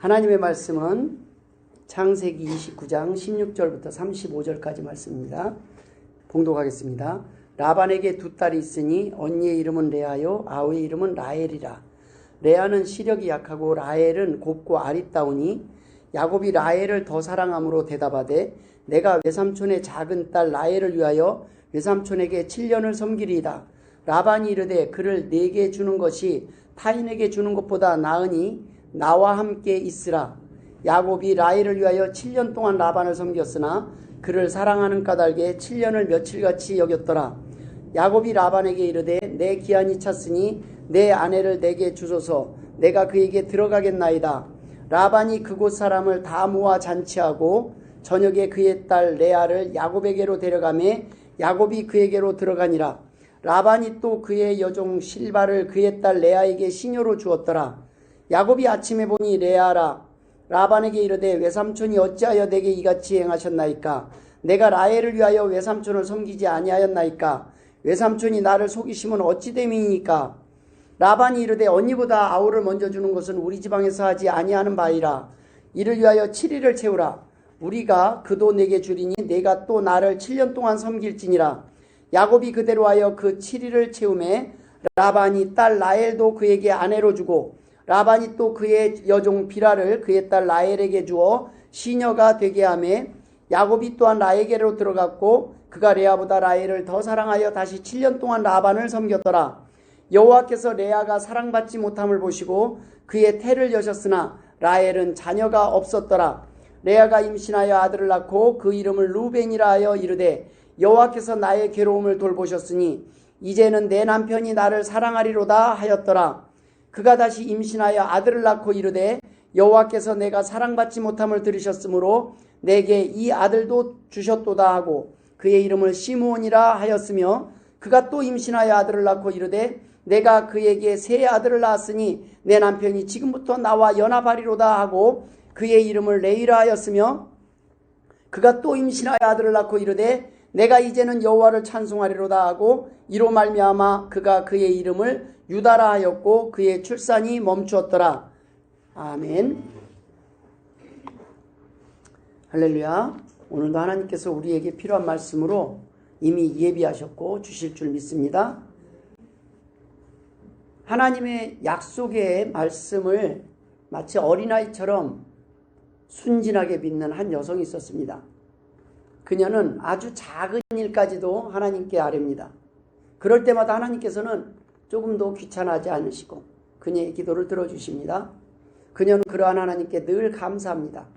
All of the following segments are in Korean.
하나님의 말씀은 창세기 29장 16절부터 35절까지 말씀입니다. 봉독하겠습니다. 라반에게 두 딸이 있으니 언니의 이름은 레아요 아우의 이름은 라헬이라. 레아는 시력이 약하고 라헬은 곱고 아리따우니 야곱이 라헬을 더 사랑함으로 대답하되 내가 외삼촌의 작은 딸 라헬을 위하여 외삼촌에게 7년을 섬기리이다. 라반이 이르되 그를 내게 주는 것이 타인에게 주는 것보다 나으니 나와 함께 있으라. 야곱이 라헬을 위하여 7년 동안 라반을 섬겼으나 그를 사랑하는 까닭에 7년을 며칠같이 여겼더라. 야곱이 라반에게 이르되 내 기한이 찼으니 내 아내를 내게 주소서. 내가 그에게 들어가겠나이다. 라반이 그곳 사람을 다 모아 잔치하고 저녁에 그의 딸 레아를 야곱에게로 데려가매 야곱이 그에게로 들어가니라. 라반이 또 그의 여종 실바를 그의 딸 레아에게 시녀로 주었더라. 야곱이 아침에 보니 레아라. 라반에게 이르되 외삼촌이 어찌하여 내게 이같이 행하셨나이까? 내가 라헬을 위하여 외삼촌을 섬기지 아니하였나이까? 외삼촌이 나를 속이시면 어찌 됨이니까? 라반이 이르되 언니보다 아우를 먼저 주는 것은 우리 지방에서 하지 아니하는 바이라. 이를 위하여 7일을 채우라. 우리가 그도 내게 주리니 내가 또 나를 7년 동안 섬길지니라. 야곱이 그대로 하여 그 7일을 채우매 라반이 딸 라헬도 그에게 아내로 주고 라반이 또 그의 여종 비라를 그의 딸 라헬에게 주어 시녀가 되게 하매 야곱이 또한 라헬에게로 들어갔고 그가 레아보다 라헬을 더 사랑하여 다시 7년 동안 라반을 섬겼더라. 여호와께서 레아가 사랑받지 못함을 보시고 그의 태를 여셨으나 라헬은 자녀가 없었더라. 레아가 임신하여 아들을 낳고 그 이름을 루벤이라 하여 이르되 여호와께서 나의 괴로움을 돌보셨으니 이제는 내 남편이 나를 사랑하리로다 하였더라. 그가 다시 임신하여 아들을 낳고 이르되 여호와께서 내가 사랑받지 못함을 들으셨으므로 내게 이 아들도 주셨도다 하고 그의 이름을 시므온이라 하였으며 그가 또 임신하여 아들을 낳고 이르되 내가 그에게 세 아들을 낳았으니 내 남편이 지금부터 나와 연합하리로다 하고 그의 이름을 레이라 하였으며 그가 또 임신하여 아들을 낳고 이르되 내가 이제는 여호와를 찬송하리로다 하고 이로 말미암아 그가 그의 이름을 유다라 하였고 그의 출산이 멈추었더라. 아멘. 할렐루야. 오늘도 하나님께서 우리에게 필요한 말씀으로 이미 예비하셨고 주실 줄 믿습니다. 하나님의 약속의 말씀을 마치 어린아이처럼 순진하게 믿는 한 여성이 있었습니다. 그녀는 아주 작은 일까지도 하나님께 아뢰입니다. 그럴 때마다 하나님께서는 조금도 귀찮아하지 않으시고 그녀의 기도를 들어주십니다. 그녀는 그러한 하나님께 늘 감사합니다.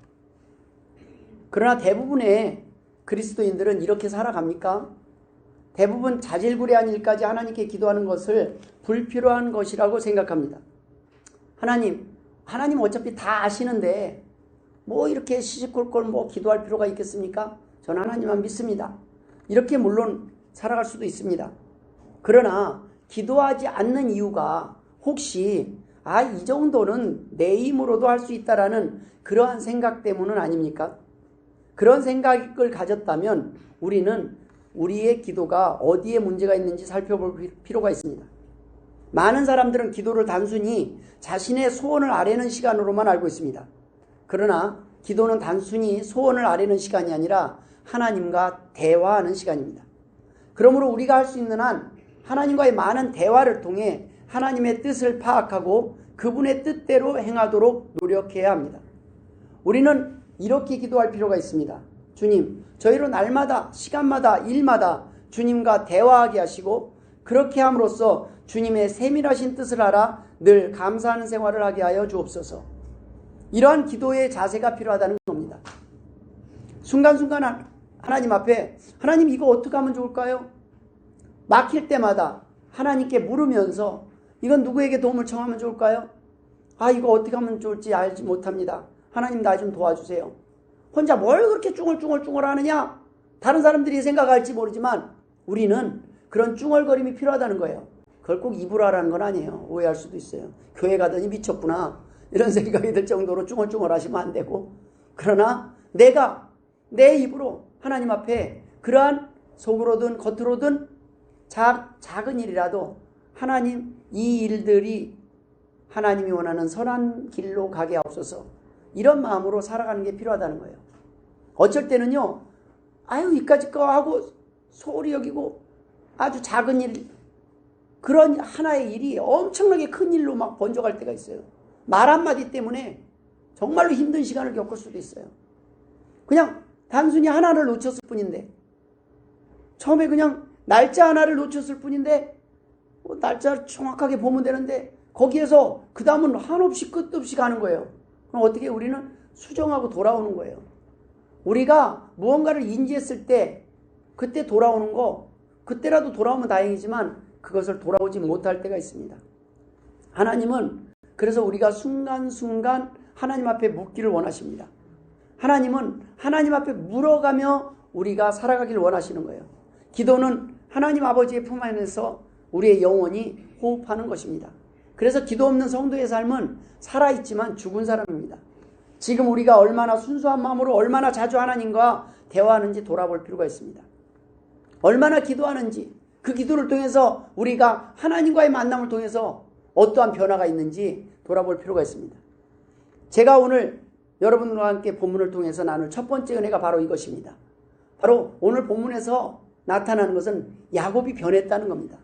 그러나 대부분의 그리스도인들은 이렇게 살아갑니까? 대부분 자질구레한 일까지 하나님께 기도하는 것을 불필요한 것이라고 생각합니다. 하나님 어차피 다 아시는데 뭐 이렇게 시시콜콜 뭐 기도할 필요가 있겠습니까? 저는 하나님만 믿습니다. 이렇게 물론 살아갈 수도 있습니다. 그러나 기도하지 않는 이유가 혹시 이 정도는 내 힘으로도 할 수 있다라는 그러한 생각 때문은 아닙니까? 그런 생각을 가졌다면 우리는 우리의 기도가 어디에 문제가 있는지 살펴볼 필요가 있습니다. 많은 사람들은 기도를 단순히 자신의 소원을 아뢰는 시간으로만 알고 있습니다. 그러나 기도는 단순히 소원을 아뢰는 시간이 아니라 하나님과 대화하는 시간입니다. 그러므로 우리가 할 수 있는 한 하나님과의 많은 대화를 통해 하나님의 뜻을 파악하고 그분의 뜻대로 행하도록 노력해야 합니다. 우리는 이렇게 기도할 필요가 있습니다. 주님, 저희로 날마다 시간마다 일마다 주님과 대화하게 하시고 그렇게 함으로써 주님의 세밀하신 뜻을 알아 늘 감사하는 생활을 하게 하여 주옵소서. 이러한 기도의 자세가 필요하다는 겁니다. 순간순간 하나님 앞에 하나님 이거 어떻게 하면 좋을까요? 막힐 때마다 하나님께 물으면서 이건 누구에게 도움을 청하면 좋을까요? 이거 어떻게 하면 좋을지 알지 못합니다. 하나님 나 좀 도와주세요. 혼자 뭘 그렇게 쭝얼쭝얼 하느냐? 다른 사람들이 생각할지 모르지만 우리는 그런 쭝얼거림이 필요하다는 거예요. 그걸 꼭 입으로 하라는 건 아니에요. 오해할 수도 있어요. 교회 가더니 미쳤구나 이런 생각이 들 정도로 쭝얼쭝얼 하시면 안 되고, 그러나 내가 내 입으로 하나님 앞에 그러한 속으로든 겉으로든 작은 일이라도 하나님 이 일들이 하나님이 원하는 선한 길로 가게 하옵소서. 이런 마음으로 살아가는 게 필요하다는 거예요. 어쩔 때는요, 아유, 이까짓 거 하고 소홀히 여기고 아주 작은 일, 그런 하나의 일이 엄청나게 큰 일로 막 번져갈 때가 있어요. 말 한마디 때문에 정말로 힘든 시간을 겪을 수도 있어요. 그냥 단순히 하나를 놓쳤을 뿐인데, 처음에 그냥 날짜 하나를 놓쳤을 뿐인데, 날짜를 정확하게 보면 되는데, 거기에서 그 다음은 한없이 끝도 없이 가는 거예요. 그럼 어떻게 우리는 수정하고 돌아오는 거예요. 우리가 무언가를 인지했을 때 그때 돌아오는 거, 그때라도 돌아오면 다행이지만 그것을 돌아오지 못할 때가 있습니다. 하나님은 그래서 우리가 순간순간 하나님 앞에 묻기를 원하십니다. 하나님은 하나님 앞에 물어가며 우리가 살아가기를 원하시는 거예요. 기도는 하나님 아버지의 품 안에서 우리의 영혼이 호흡하는 것입니다. 그래서 기도 없는 성도의 삶은 살아있지만 죽은 사람입니다. 지금 우리가 얼마나 순수한 마음으로 얼마나 자주 하나님과 대화하는지 돌아볼 필요가 있습니다. 얼마나 기도하는지, 그 기도를 통해서 우리가 하나님과의 만남을 통해서 어떠한 변화가 있는지 돌아볼 필요가 있습니다. 제가 오늘 여러분과 함께 본문을 통해서 나눌 첫 번째 은혜가 바로 이것입니다. 바로 오늘 본문에서 나타나는 것은 야곱이 변했다는 겁니다.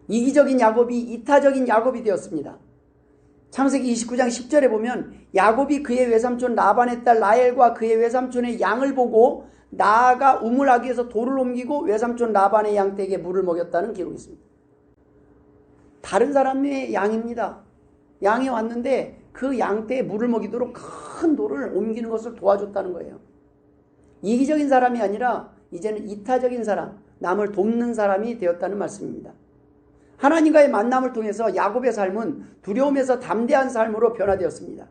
이기적인 야곱이 이타적인 야곱이 되었습니다. 창세기 29장 10절에 보면 야곱이 그의 외삼촌 라반의 딸 라헬과 그의 외삼촌의 양을 보고 나아가 우물하기 위해서 돌을 옮기고 외삼촌 라반의 양떼에게 물을 먹였다는 기록이 있습니다. 다른 사람의 양입니다. 양이 왔는데 그 양떼에 물을 먹이도록 큰 돌을 옮기는 것을 도와줬다는 거예요. 이기적인 사람이 아니라 이제는 이타적인 사람, 남을 돕는 사람이 되었다는 말씀입니다. 하나님과의 만남을 통해서 야곱의 삶은 두려움에서 담대한 삶으로 변화되었습니다.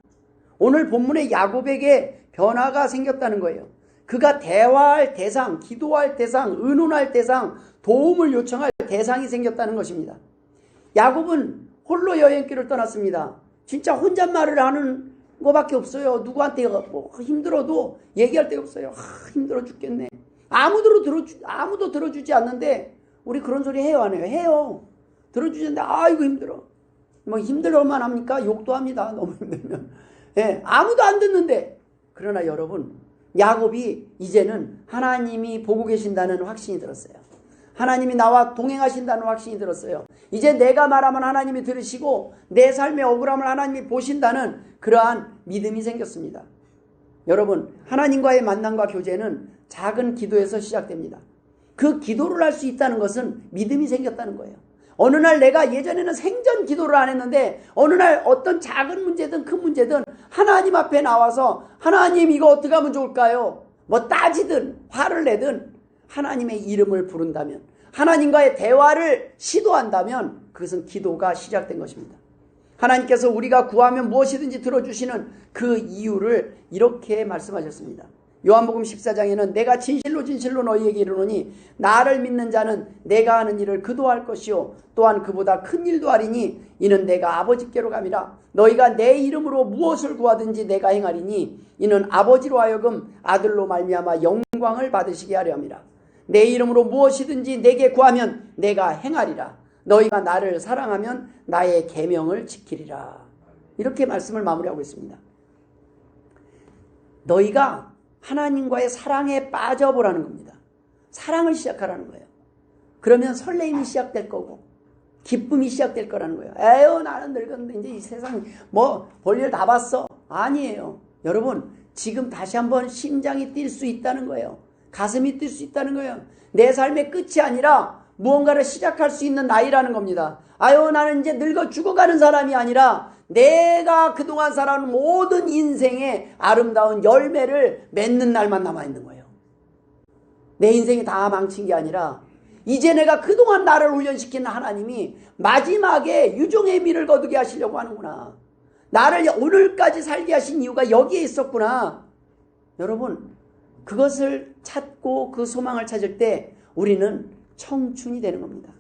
오늘 본문의 야곱에게 변화가 생겼다는 거예요. 그가 대화할 대상, 기도할 대상, 의논할 대상, 도움을 요청할 대상이 생겼다는 것입니다. 야곱은 홀로 여행길을 떠났습니다. 진짜 혼잣말을 하는 것밖에 없어요. 누구한테 뭐 힘들어도 얘기할 데가 없어요. 힘들어 죽겠네. 아무도 들어주지 않는데 우리 그런 소리 해요, 안 해요? 해요. 들어주는데 아이고 힘들어. 뭐 힘들어만 합니까? 욕도 합니다. 너무 힘들면. 예, 아무도 안 듣는데. 그러나 여러분, 야곱이 이제는 하나님이 보고 계신다는 확신이 들었어요. 하나님이 나와 동행하신다는 확신이 들었어요. 이제 내가 말하면 하나님이 들으시고 내 삶의 억울함을 하나님이 보신다는 그러한 믿음이 생겼습니다. 여러분, 하나님과의 만남과 교제는 작은 기도에서 시작됩니다. 그 기도를 할 수 있다는 것은 믿음이 생겼다는 거예요. 어느 날 내가 예전에는 생전 기도를 안 했는데 어느 날 어떤 작은 문제든 큰 문제든 하나님 앞에 나와서 하나님 이거 어떻게 하면 좋을까요? 뭐 따지든 화를 내든 하나님의 이름을 부른다면, 하나님과의 대화를 시도한다면 그것은 기도가 시작된 것입니다. 하나님께서 우리가 구하면 무엇이든지 들어주시는 그 이유를 이렇게 말씀하셨습니다. 요한복음 14장에는 내가 진실로 너희에게 이르노니 나를 믿는 자는 내가 하는 일을 그도 할 것이요 또한 그보다 큰 일도 하리니 이는 내가 아버지께로 감이라. 너희가 내 이름으로 무엇을 구하든지 내가 행하리니 이는 아버지로 하여금 아들로 말미암아 영광을 받으시게 하려 함이라. 내 이름으로 무엇이든지 내게 구하면 내가 행하리라. 너희가 나를 사랑하면 나의 계명을 지키리라. 이렇게 말씀을 마무리하고 있습니다. 너희가 하나님과의 사랑에 빠져보라는 겁니다. 사랑을 시작하라는 거예요. 그러면 설레임이 시작될 거고 기쁨이 시작될 거라는 거예요. 에휴 나는 늙었는데 이제 이 세상 뭐 볼일 다 봤어. 아니에요. 여러분 지금 다시 한번 심장이 뛸 수 있다는 거예요. 가슴이 뛸 수 있다는 거예요. 내 삶의 끝이 아니라 무언가를 시작할 수 있는 나이라는 겁니다. 아유 나는 이제 늙어 죽어가는 사람이 아니라 내가 그동안 살아온 모든 인생의 아름다운 열매를 맺는 날만 남아있는 거예요. 내 인생이 다 망친 게 아니라 이제 내가 그동안 나를 훈련시킨 하나님이 마지막에 유종의 미를 거두게 하시려고 하는구나. 나를 오늘까지 살게 하신 이유가 여기에 있었구나. 여러분 그것을 찾고 그 소망을 찾을 때 우리는 청춘이 되는 겁니다.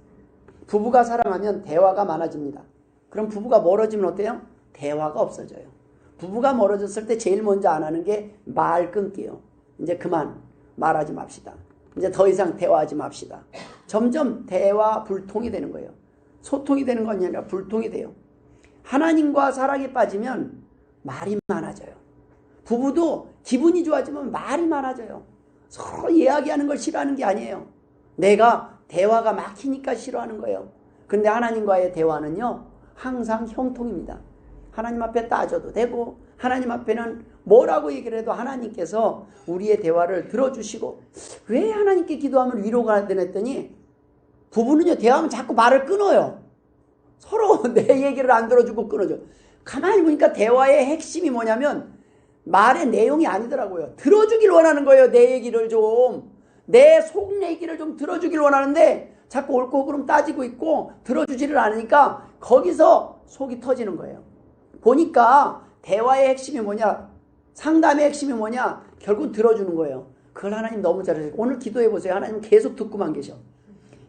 부부가 사랑하면 대화가 많아집니다. 그럼 부부가 멀어지면 어때요? 대화가 없어져요. 부부가 멀어졌을 때 제일 먼저 안 하는 게 말 끊기요. 이제 그만 말하지 맙시다. 이제 더 이상 대화하지 맙시다. 점점 대화 불통이 되는 거예요. 소통이 되는 건 아니라 불통이 돼요. 하나님과 사랑에 빠지면 말이 많아져요. 부부도 기분이 좋아지면 말이 많아져요. 서로 이야기하는 걸 싫어하는 게 아니에요. 내가 대화가 막히니까 싫어하는 거예요. 그런데 하나님과의 대화는요, 항상 형통입니다. 하나님 앞에 따져도 되고, 하나님 앞에는 뭐라고 얘기를 해도 하나님께서 우리의 대화를 들어주시고, 왜 하나님께 기도하면 위로가 되나 했더니, 부부는요, 대화하면 자꾸 말을 끊어요. 서로 내 얘기를 안 들어주고 끊어줘. 가만히 보니까 대화의 핵심이 뭐냐면, 말의 내용이 아니더라고요. 들어주길 원하는 거예요. 내 얘기를 좀. 내 속 얘기를 좀 들어주길 원하는데 자꾸 옳고 그름 따지고 있고 들어주지를 않으니까 거기서 속이 터지는 거예요. 보니까 대화의 핵심이 뭐냐? 상담의 핵심이 뭐냐? 결국 들어주는 거예요. 그걸 하나님 너무 잘하세요. 오늘 기도해 보세요. 하나님 계속 듣고만 계셔.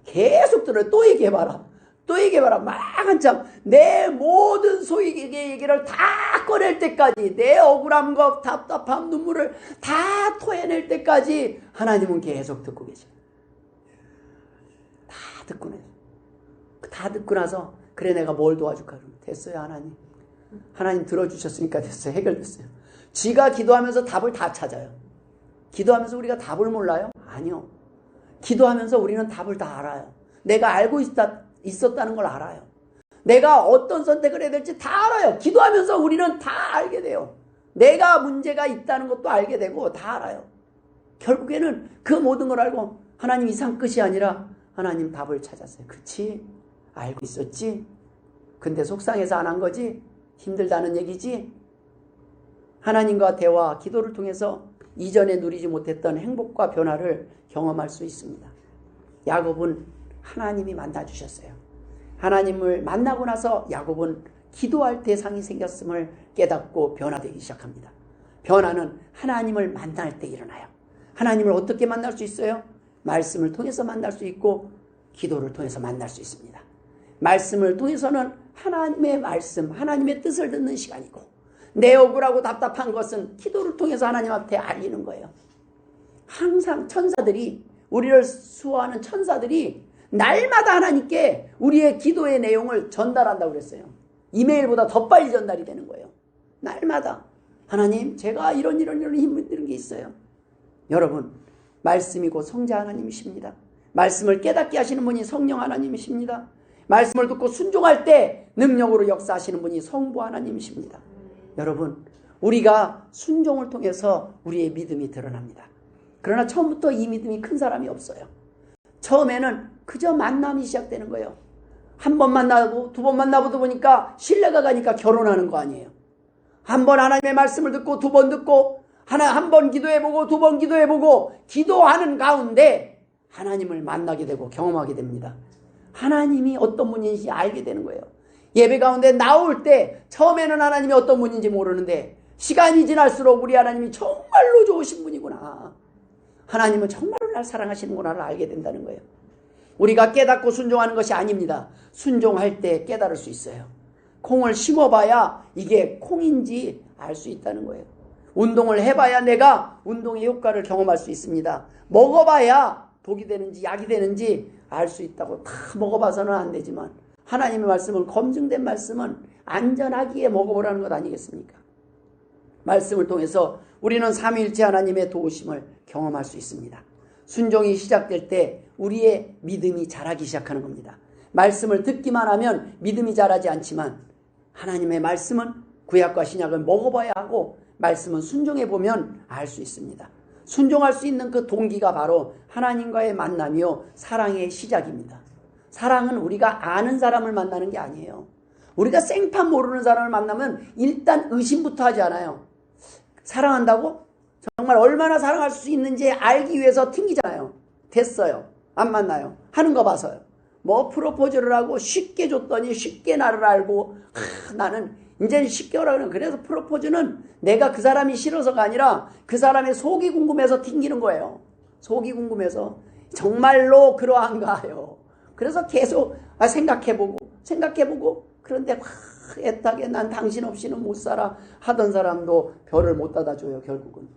계속 들어요. 또 얘기해봐라. 또 얘기해봐라. 막 한참 내 모든 소익의 얘기를 다 꺼낼 때까지, 내 억울함과 답답함, 눈물을 다 토해낼 때까지 하나님은 계속 듣고 계셔요. 다 듣고 나서, 다 듣고 나서 그래 내가 뭘 도와줄까? 그러면 됐어요. 하나님. 하나님 들어주셨으니까 됐어요. 해결됐어요. 지가 기도하면서 답을 다 찾아요. 기도하면서 우리가 답을 몰라요? 아니요. 기도하면서 우리는 답을 다 알아요. 내가 알고 있었다는 걸 알아요. 내가 어떤 선택을 해야 될지 다 알아요. 기도하면서 우리는 다 알게 돼요. 내가 문제가 있다는 것도 알게 되고 다 알아요. 결국에는 그 모든 걸 알고 하나님 이상 끝이 아니라 하나님 답을 찾았어요. 그치? 알고 있었지? 근데 속상해서 안 한 거지? 힘들다는 얘기지? 하나님과 대화, 기도를 통해서 이전에 누리지 못했던 행복과 변화를 경험할 수 있습니다. 야곱은 하나님이 만나주셨어요. 하나님을 만나고 나서 야곱은 기도할 대상이 생겼음을 깨닫고 변화되기 시작합니다. 변화는 하나님을 만날 때 일어나요. 하나님을 어떻게 만날 수 있어요? 말씀을 통해서 만날 수 있고 기도를 통해서 만날 수 있습니다. 말씀을 통해서는 하나님의 말씀, 하나님의 뜻을 듣는 시간이고, 내 억울하고 답답한 것은 기도를 통해서 하나님 앞에 알리는 거예요. 항상 천사들이, 우리를 수호하는 천사들이 날마다 하나님께 우리의 기도의 내용을 전달한다고 그랬어요. 이메일보다 더 빨리 전달이 되는 거예요. 날마다. 하나님, 제가 이런 힘든 게 있어요. 여러분, 말씀이 곧 성자 하나님이십니다. 말씀을 깨닫게 하시는 분이 성령 하나님이십니다. 말씀을 듣고 순종할 때 능력으로 역사하시는 분이 성부 하나님이십니다. 여러분, 우리가 순종을 통해서 우리의 믿음이 드러납니다. 그러나 처음부터 이 믿음이 큰 사람이 없어요. 처음에는 그저 만남이 시작되는 거예요. 한 번 만나고 두 번 만나보다 보니까 신뢰가 가니까 결혼하는 거 아니에요. 한 번 하나님의 말씀을 듣고 두 번 듣고 한 번 기도해보고 두 번 기도해보고 기도하는 가운데 하나님을 만나게 되고 경험하게 됩니다. 하나님이 어떤 분인지 알게 되는 거예요. 예배 가운데 나올 때 처음에는 하나님이 어떤 분인지 모르는데 시간이 지날수록 우리 하나님이 정말로 좋으신 분이구나. 하나님은 정말로 날 사랑하시는구나를 알게 된다는 거예요. 우리가 깨닫고 순종하는 것이 아닙니다. 순종할 때 깨달을 수 있어요. 콩을 심어봐야 이게 콩인지 알 수 있다는 거예요. 운동을 해봐야 내가 운동의 효과를 경험할 수 있습니다. 먹어봐야 독이 되는지 약이 되는지 알 수 있다고. 다 먹어봐서는 안 되지만 하나님의 말씀은, 검증된 말씀은 안전하기에 먹어보라는 것 아니겠습니까? 말씀을 통해서 우리는 삼위일체 하나님의 도우심을 경험할 수 있습니다. 순종이 시작될 때 우리의 믿음이 자라기 시작하는 겁니다. 말씀을 듣기만 하면 믿음이 자라지 않지만 하나님의 말씀은, 구약과 신약을 먹어봐야 하고 말씀은 순종해보면 알 수 있습니다. 순종할 수 있는 그 동기가 바로 하나님과의 만남이요, 사랑의 시작입니다. 사랑은 우리가 아는 사람을 만나는 게 아니에요. 우리가 생판 모르는 사람을 만나면 일단 의심부터 하지 않아요. 사랑한다고? 정말 얼마나 사랑할 수 있는지 알기 위해서 튕기잖아요. 됐어요. 안 만나요. 하는 거 봐서요. 뭐 프로포즈를 하고 쉽게 줬더니 쉽게 나를 알고, 나는 이제 쉽게 오라 그러는. 그래서 프로포즈는 내가 그 사람이 싫어서가 아니라 그 사람의 속이 궁금해서 튕기는 거예요. 속이 궁금해서. 정말로 그러한가요? 그래서 계속 생각해보고 그런데 애타게 난 당신 없이는 못 살아 하던 사람도 별을 못 닫아줘요, 결국은.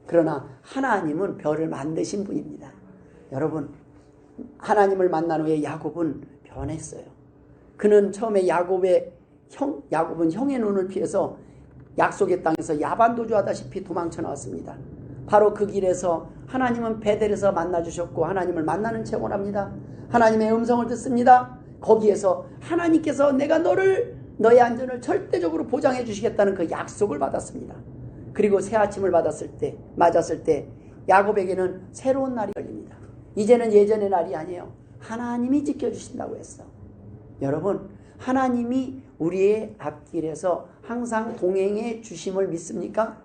그러나 하나님은 별을 만드신 분입니다. 여러분, 하나님을 만난 후에 야곱은 변했어요. 그는 처음에 야곱은 형의 눈을 피해서 약속의 땅에서 야반도주하다시피 도망쳐 나왔습니다. 바로 그 길에서 하나님은 베델에서 만나주셨고 하나님을 만나는 체험을 합니다. 하나님의 음성을 듣습니다. 거기에서 하나님께서 내가 너의 안전을 절대적으로 보장해 주시겠다는 그 약속을 받았습니다. 그리고 새 아침을 맞았을 때 야곱에게는 새로운 날이 열립니다. 이제는 예전의 날이 아니에요. 하나님이 지켜주신다고 했어. 여러분, 하나님이 우리의 앞길에서 항상 동행해 주심을 믿습니까?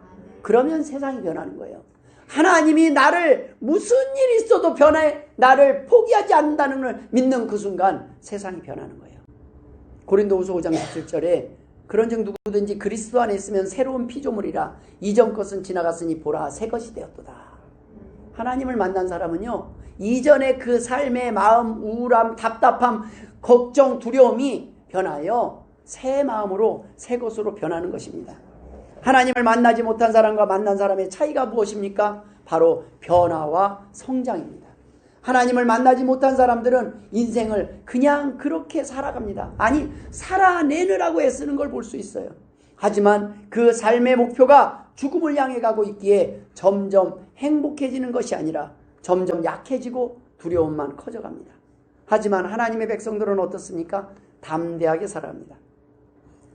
그러면 세상이 변하는 거예요. 하나님이 나를 무슨 일이 있어도 나를 포기하지 않는다는 걸 믿는 그 순간 세상이 변하는 거예요. 고린도후서 5장 17절에 그런즉 누구든지 그리스도 안에 있으면 새로운 피조물이라 이전 것은 지나갔으니 보라 새 것이 되었도다. 하나님을 만난 사람은요, 이전의 그 삶의 마음, 우울함, 답답함, 걱정, 두려움이 변하여 새 마음으로 새 것으로 변하는 것입니다. 하나님을 만나지 못한 사람과 만난 사람의 차이가 무엇입니까? 바로 변화와 성장입니다. 하나님을 만나지 못한 사람들은 인생을 그냥 그렇게 살아갑니다. 아니, 살아내느라고 애쓰는 걸 볼 수 있어요. 하지만 그 삶의 목표가 죽음을 향해 가고 있기에 점점 행복해지는 것이 아니라 점점 약해지고 두려움만 커져갑니다. 하지만 하나님의 백성들은 어떻습니까? 담대하게 살아갑니다.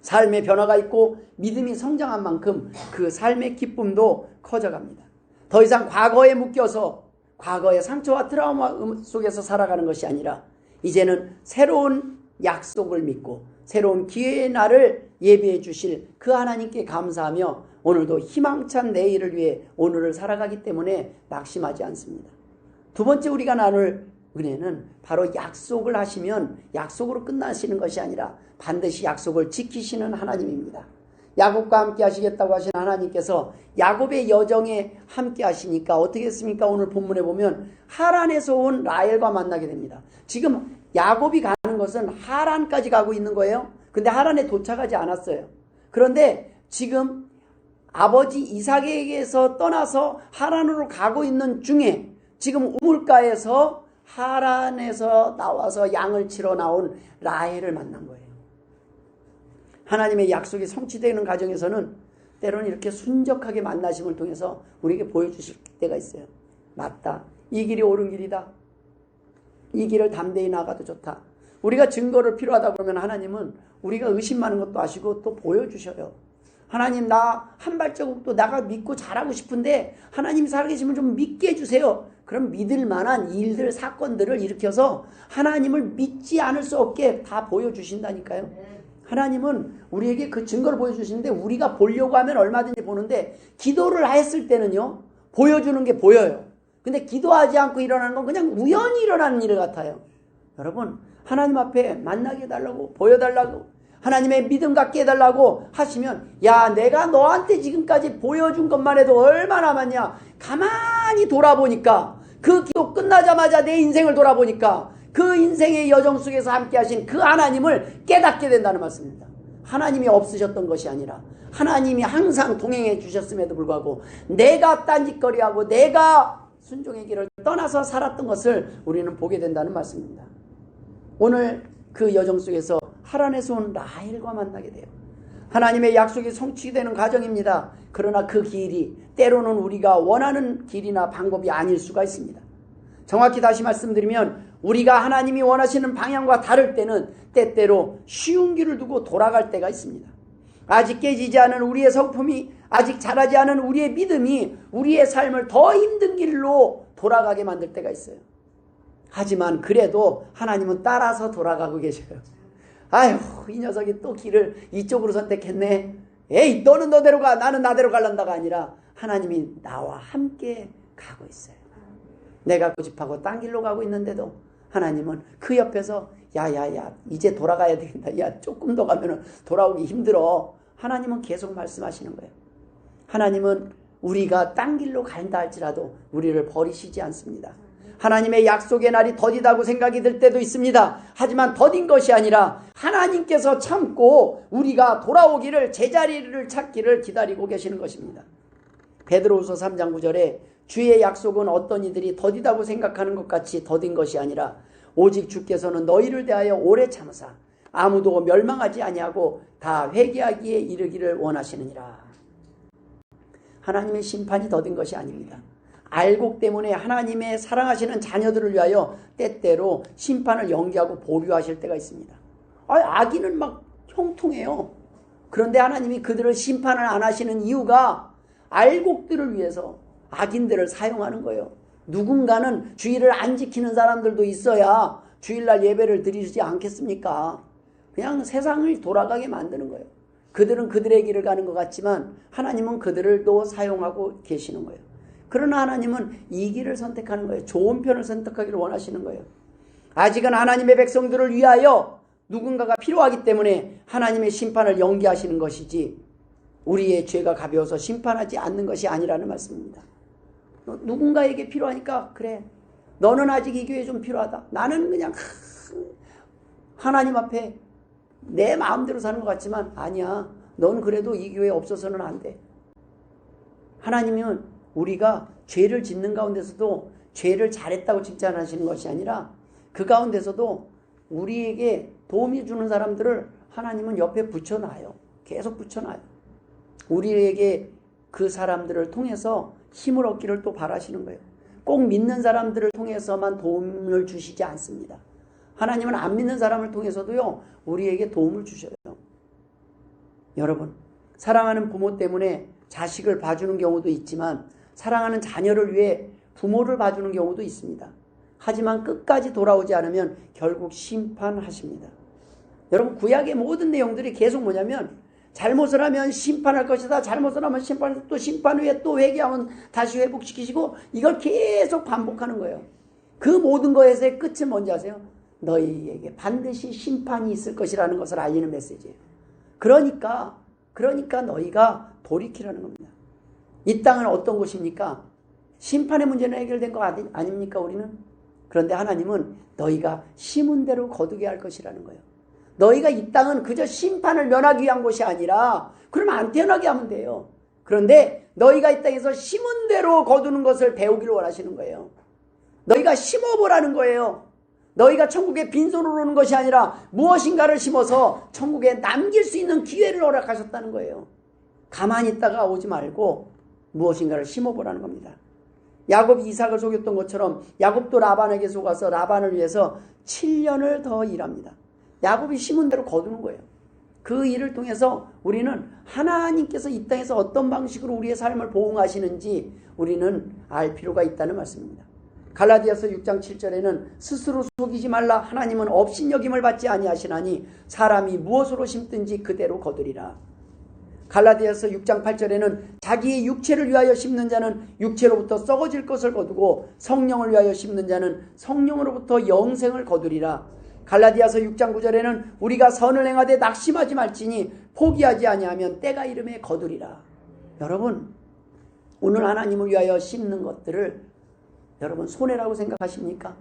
삶의 변화가 있고 믿음이 성장한 만큼 그 삶의 기쁨도 커져갑니다. 더 이상 과거에 묶여서 과거의 상처와 트라우마 속에서 살아가는 것이 아니라 이제는 새로운 약속을 믿고 새로운 기회의 날을 예비해 주실 그 하나님께 감사하며 오늘도 희망찬 내일을 위해 오늘을 살아가기 때문에 낙심하지 않습니다. 두 번째 우리가 나눌 은혜는 바로 약속을 하시면 약속으로 끝나시는 것이 아니라 반드시 약속을 지키시는 하나님입니다. 야곱과 함께 하시겠다고 하신 하나님께서 야곱의 여정에 함께 하시니까 어떻게 했습니까? 오늘 본문에 보면 하란에서 온 라헬과 만나게 됩니다. 지금 야곱이 가는 것은 하란까지 가고 있는 거예요. 근데 하란에 도착하지 않았어요. 그런데 지금 아버지 이삭에게서 떠나서 하란으로 가고 있는 중에 지금 우물가에서 하란에서 나와서 양을 치러 나온 라헬을 만난 거예요. 하나님의 약속이 성취되는 과정에서는 때로는 이렇게 순적하게 만나심을 통해서 우리에게 보여주실 때가 있어요. 맞다. 이 길이 옳은 길이다. 이 길을 담대히 나가도 좋다. 우리가 증거를 필요하다 그러면 하나님은 우리가 의심 많은 것도 아시고 또 보여주셔요. 하나님, 나 한 발자국도 나가 믿고 잘하고 싶은데 하나님 살아계시면 좀 믿게 해주세요. 그럼 믿을 만한 일들, 사건들을 일으켜서 하나님을 믿지 않을 수 없게 다 보여주신다니까요. 하나님은 우리에게 그 증거를 보여주시는데 우리가 보려고 하면 얼마든지 보는데 기도를 했을 때는요, 보여주는 게 보여요. 근데 기도하지 않고 일어나는 건 그냥 우연히 일어나는 일 같아요. 여러분, 하나님 앞에 만나게 해달라고, 보여달라고, 하나님의 믿음 갖게 해달라고 하시면, 야, 내가 너한테 지금까지 보여준 것만 해도 얼마나 많냐. 가만히 돌아보니까, 그 기도 끝나자마자 내 인생을 돌아보니까 그 인생의 여정 속에서 함께 하신 그 하나님을 깨닫게 된다는 말씀입니다. 하나님이 없으셨던 것이 아니라 하나님이 항상 동행해 주셨음에도 불구하고 내가 딴짓거리하고 내가 순종의 길을 떠나서 살았던 것을 우리는 보게 된다는 말씀입니다. 오늘 그 여정 속에서 하란에서 온 라헬과 만나게 돼요. 하나님의 약속이 성취되는 과정입니다. 그러나 그 길이 때로는 우리가 원하는 길이나 방법이 아닐 수가 있습니다. 정확히 다시 말씀드리면 우리가 하나님이 원하시는 방향과 다를 때는 때때로 쉬운 길을 두고 돌아갈 때가 있습니다. 아직 깨지지 않은 우리의 성품이, 아직 자라지 않은 우리의 믿음이 우리의 삶을 더 힘든 길로 돌아가게 만들 때가 있어요. 하지만 그래도 하나님은 따라서 돌아가고 계셔요. 아휴, 이 녀석이 또 길을 이쪽으로 선택했네. 에이, 너는 너대로 가, 나는 나대로 갈란다가 아니라 하나님이 나와 함께 가고 있어요. 내가 고집하고 딴 길로 가고 있는데도 하나님은 그 옆에서 야야야, 이제 돌아가야 되겠다. 야, 조금 더 가면 돌아오기 힘들어. 하나님은 계속 말씀하시는 거예요. 하나님은 우리가 딴 길로 간다 할지라도 우리를 버리시지 않습니다. 하나님의 약속의 날이 더디다고 생각이 들 때도 있습니다. 하지만 더딘 것이 아니라 하나님께서 참고 우리가 돌아오기를, 제자리를 찾기를 기다리고 계시는 것입니다. 베드로후서 3장 9절에 주의 약속은 어떤 이들이 더디다고 생각하는 것 같이 더딘 것이 아니라 오직 주께서는 너희를 대하여 오래 참으사 아무도 멸망하지 아니하고 다 회개하기에 이르기를 원하시느니라. 하나님의 심판이 더딘 것이 아닙니다. 알곡 때문에 하나님의 사랑하시는 자녀들을 위하여 때때로 심판을 연기하고 보류하실 때가 있습니다. 악인은 막 형통해요. 그런데 하나님이 그들을 심판을 안 하시는 이유가 알곡들을 위해서 악인들을 사용하는 거예요. 누군가는 주일을 안 지키는 사람들도 있어야 주일날 예배를 드리지 않겠습니까? 그냥 세상을 돌아가게 만드는 거예요. 그들은 그들의 길을 가는 것 같지만 하나님은 그들을 또 사용하고 계시는 거예요. 그러나 하나님은 이 길을 선택하는 거예요. 좋은 편을 선택하기를 원하시는 거예요. 아직은 하나님의 백성들을 위하여 누군가가 필요하기 때문에 하나님의 심판을 연기하시는 것이지 우리의 죄가 가벼워서 심판하지 않는 것이 아니라는 말씀입니다. 누군가에게 필요하니까 그래, 너는 아직 이 교회 좀 필요하다. 나는 그냥 하나님 앞에 내 마음대로 사는 것 같지만 아니야, 넌 그래도 이 교회에 없어서는 안 돼. 하나님은 우리가 죄를 짓는 가운데서도 죄를 잘했다고 칭찬하시는 것이 아니라 그 가운데서도 우리에게 도움이 주는 사람들을 하나님은 옆에 붙여놔요. 계속 붙여놔요. 우리에게 그 사람들을 통해서 힘을 얻기를 또 바라시는 거예요. 꼭 믿는 사람들을 통해서만 도움을 주시지 않습니다. 하나님은 안 믿는 사람을 통해서도요, 우리에게 도움을 주셔요. 여러분, 사랑하는 부모 때문에 자식을 봐주는 경우도 있지만 사랑하는 자녀를 위해 부모를 봐주는 경우도 있습니다. 하지만 끝까지 돌아오지 않으면 결국 심판하십니다. 여러분, 구약의 모든 내용들이 계속 뭐냐면 잘못을 하면 심판할 것이다. 잘못을 하면 심판해서 또 심판 후에 또 회개하면 다시 회복시키시고 이걸 계속 반복하는 거예요. 그 모든 것의 끝은 뭔지 아세요? 너희에게 반드시 심판이 있을 것이라는 것을 알리는 메시지예요. 그러니까 너희가 돌이키라는 겁니다. 이 땅은 어떤 곳입니까? 심판의 문제는 해결된 거 아닙니까 우리는? 그런데 하나님은 너희가 심은 대로 거두게 할 것이라는 거예요. 너희가 이 땅은 그저 심판을 면하기 위한 곳이 아니라 그러면 안 태어나게 하면 돼요. 그런데 너희가 이 땅에서 심은 대로 거두는 것을 배우기를 원하시는 거예요. 너희가 심어보라는 거예요. 너희가 천국에 빈손으로 오는 것이 아니라 무엇인가를 심어서 천국에 남길 수 있는 기회를 허락하셨다는 거예요. 가만히 있다가 오지 말고 무엇인가를 심어보라는 겁니다. 야곱이 이삭을 속였던 것처럼 야곱도 라반에게 속아서 라반을 위해서 7년을 더 일합니다. 야곱이 심은 대로 거두는 거예요. 그 일을 통해서 우리는 하나님께서 이 땅에서 어떤 방식으로 우리의 삶을 보응하시는지 우리는 알 필요가 있다는 말씀입니다. 갈라디아서 6장 7절에는 스스로 속이지 말라. 하나님은 업신여김을 받지 아니하시나니 사람이 무엇으로 심든지 그대로 거두리라. 갈라디아서 6장 8절에는 자기의 육체를 위하여 심는 자는 육체로부터 썩어질 것을 거두고 성령을 위하여 심는 자는 성령으로부터 영생을 거두리라. 갈라디아서 6장 9절에는 우리가 선을 행하되 낙심하지 말지니 포기하지 아니하면 때가 이름에 거두리라. 여러분, 오늘 하나님을 위하여 심는 것들을 여러분 손해라고 생각하십니까?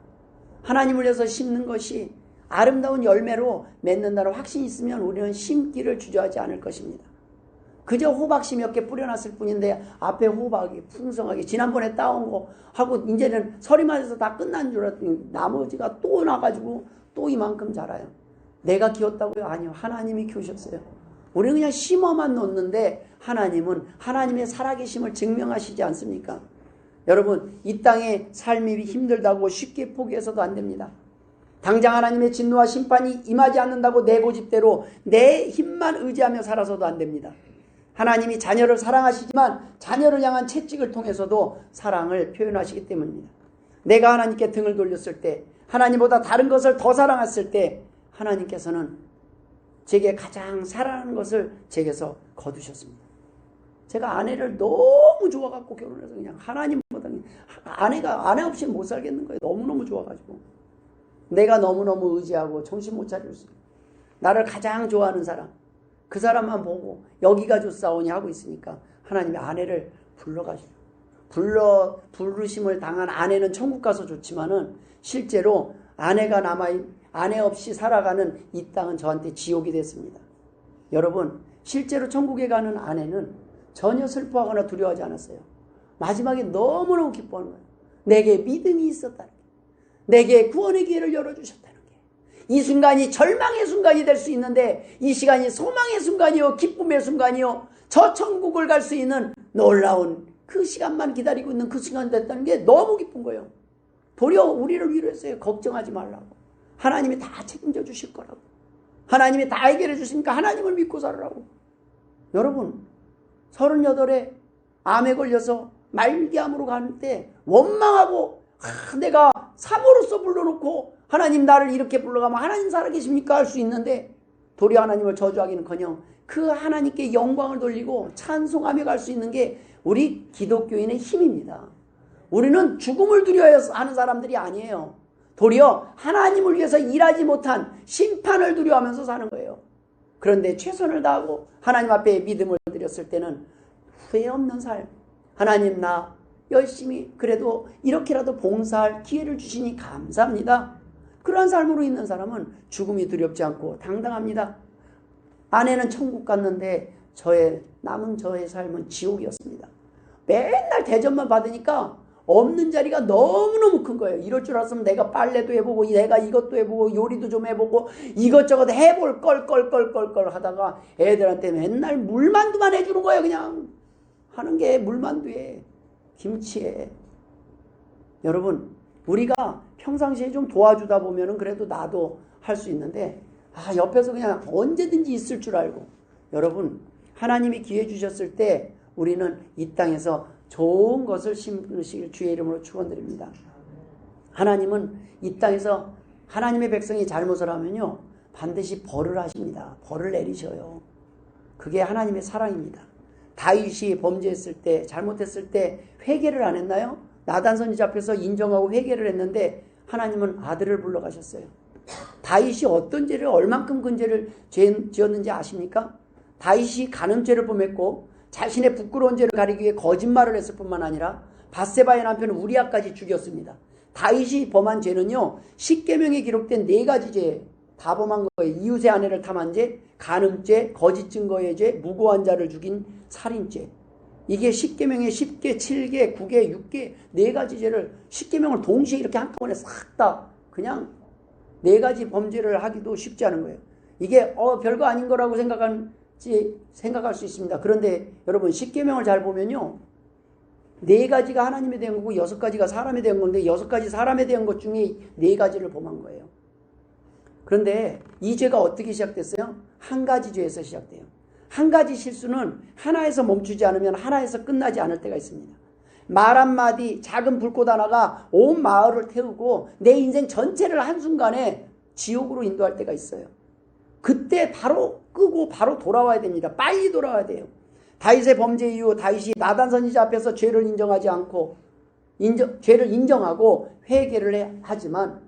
하나님을 위해서 심는 것이 아름다운 열매로 맺는다는 확신이 있으면 우리는 심기를 주저하지 않을 것입니다. 그저 호박씨 몇 개 뿌려놨을 뿐인데 앞에 호박이 풍성하게 지난번에 따온 거 하고 이제는 설이 맞아서 다 끝난 줄 알았더니 나머지가 또 나가지고 또 이만큼 자라요. 내가 키웠다고요? 아니요. 하나님이 키우셨어요. 우리는 그냥 심어만 놓는데 하나님은 하나님의 살아계심을 증명하시지 않습니까? 여러분, 이 땅의 삶이 힘들다고 쉽게 포기해서도 안 됩니다. 당장 하나님의 진노와 심판이 임하지 않는다고 내 고집대로 내 힘만 의지하며 살아서도 안 됩니다. 하나님이 자녀를 사랑하시지만 자녀를 향한 채찍을 통해서도 사랑을 표현하시기 때문입니다. 내가 하나님께 등을 돌렸을 때, 하나님보다 다른 것을 더 사랑했을 때 하나님께서는 제게 가장 사랑하는 것을 제게서 거두셨습니다. 제가 아내를 너무 좋아갖고 결혼해서 그냥 하나님보다 아내 없이 못 살겠는 거예요. 너무너무 좋아가지고. 내가 너무너무 의지하고 정신 못 차렸어요. 나를 가장 좋아하는 사람, 그 사람만 보고 여기가 좋사오니 하고 있으니까 하나님이 아내를 불러가지고 부르심을 당한 아내는 천국 가서 좋지만은 실제로 아내 없이 살아가는 이 땅은 저한테 지옥이 됐습니다. 여러분, 실제로 천국에 가는 아내는 전혀 슬퍼하거나 두려워하지 않았어요. 마지막에 너무너무 기뻐하는 거예요. 내게 믿음이 있었다는 게, 내게 구원의 기회를 열어주셨다는 게, 이 순간이 절망의 순간이 될 수 있는데 이 시간이 소망의 순간이요, 기쁨의 순간이요, 저 천국을 갈 수 있는 놀라운 그 시간만 기다리고 있는 그 시간 됐다는 게 너무 기쁜 거예요. 도리어 우리를 위로했어요. 걱정하지 말라고. 하나님이 다 책임져 주실 거라고. 하나님이 다 해결해 주시니까 하나님을 믿고 살으라고. 여러분, 38에 암에 걸려서 말기암으로 가는데 원망하고 내가 사모로서 불러놓고 하나님 나를 이렇게 불러가면 하나님 살아계십니까? 할 수 있는데 도리어 하나님을 저주하기는커녕 그 하나님께 영광을 돌리고 찬송하며 갈 수 있는 게 우리 기독교인의 힘입니다. 우리는 죽음을 두려워하는 사람들이 아니에요. 도리어 하나님을 위해서 일하지 못한 심판을 두려워하면서 사는 거예요. 그런데 최선을 다하고 하나님 앞에 믿음을 드렸을 때는 후회 없는 삶, 하나님 나 열심히 그래도 이렇게라도 봉사할 기회를 주시니 감사합니다. 그러한 삶으로 있는 사람은 죽음이 두렵지 않고 당당합니다. 아내는 천국 갔는데 남은 저의 삶은 지옥이었습니다. 맨날 대접만 받으니까 없는 자리가 너무너무 큰 거예요. 이럴 줄 알았으면 내가 빨래도 해보고 내가 이것도 해보고 요리도 좀 해보고 이것저것 해볼 걸 하다가 애들한테 맨날 물만두만 해주는 거예요. 그냥 하는 게 물만두에 김치에. 여러분, 우리가 평상시에 좀 도와주다 보면은 그래도 나도 할 수 있는데 옆에서 그냥 언제든지 있을 줄 알고. 여러분, 하나님이 기회 주셨을 때 우리는 이 땅에서 좋은 것을 심으시길 주의 이름으로 축원드립니다. 하나님은 이 땅에서 하나님의 백성이 잘못을 하면요 반드시 벌을 하십니다. 벌을 내리셔요. 그게 하나님의 사랑입니다. 다윗이 범죄했을 때, 잘못했을 때 회개를 안 했나요? 나단 선지자 앞에서 인정하고 회개를 했는데 하나님은 아들을 불러가셨어요. 다윗이 어떤 죄를, 얼만큼 큰 죄를 지었는지 아십니까? 다윗이 간음죄를 범했고 자신의 부끄러운 죄를 가리기 위해 거짓말을 했을 뿐만 아니라 밧세바의 남편 우리아까지 죽였습니다. 다윗이 범한 죄는요, 십계명에 기록된 4가지 죄 다 범한 거예요. 이웃의 아내를 탐한 죄, 간음죄, 거짓 증거의 죄, 무고한 자를 죽인 살인죄. 이게 십계명에 10개, 7개, 9개, 6개, 4가지 죄를 십계명을 동시에 이렇게 한꺼번에 싹 다 그냥 4가지 범죄를 하기도 쉽지 않은 거예요. 이게 별거 아닌 거라고 생각할 수 있습니다. 그런데 여러분, 십계명을 잘 보면요, 4가지가 하나님에 대한 거고 6가지가 사람에 대한 건데 6가지 사람에 대한 것 중에 4가지를 범한 거예요. 그런데 이 죄가 어떻게 시작됐어요? 한 가지 죄에서 시작돼요. 한 가지 실수는 하나에서 멈추지 않으면 하나에서 끝나지 않을 때가 있습니다. 말 한마디, 작은 불꽃 하나가 온 마을을 태우고 내 인생 전체를 한순간에 지옥으로 인도할 때가 있어요. 그때 바로 끄고 바로 돌아와야 됩니다. 빨리 돌아와야 돼요. 다윗의 범죄 이후 다윗이 나단 선지자 앞에서 죄를 인정하지 않고 죄를 인정하고 회개를 하지만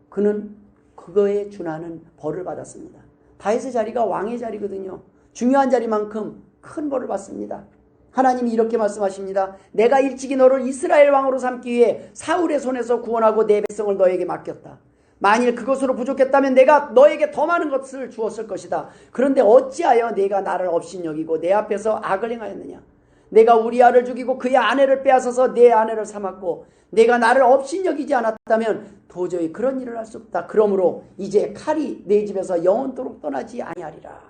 그는 그거에 준하는 벌을 받았습니다. 다윗의 자리가 왕의 자리거든요. 중요한 자리만큼 큰 벌을 받습니다. 하나님이 이렇게 말씀하십니다. 내가 일찍이 너를 이스라엘 왕으로 삼기 위해 사울의 손에서 구원하고 내 백성을 너에게 맡겼다. 만일 그것으로 부족했다면 내가 너에게 더 많은 것을 주었을 것이다. 그런데 어찌하여 내가 나를 업신여기고 내 앞에서 악을 행하였느냐. 내가 우리아를 죽이고 그의 아내를 빼앗아서 내 아내를 삼았고 내가 나를 업신여기지 않았다면 도저히 그런 일을 할 수 없다. 그러므로 이제 칼이 내 집에서 영원토록 떠나지 아니하리라.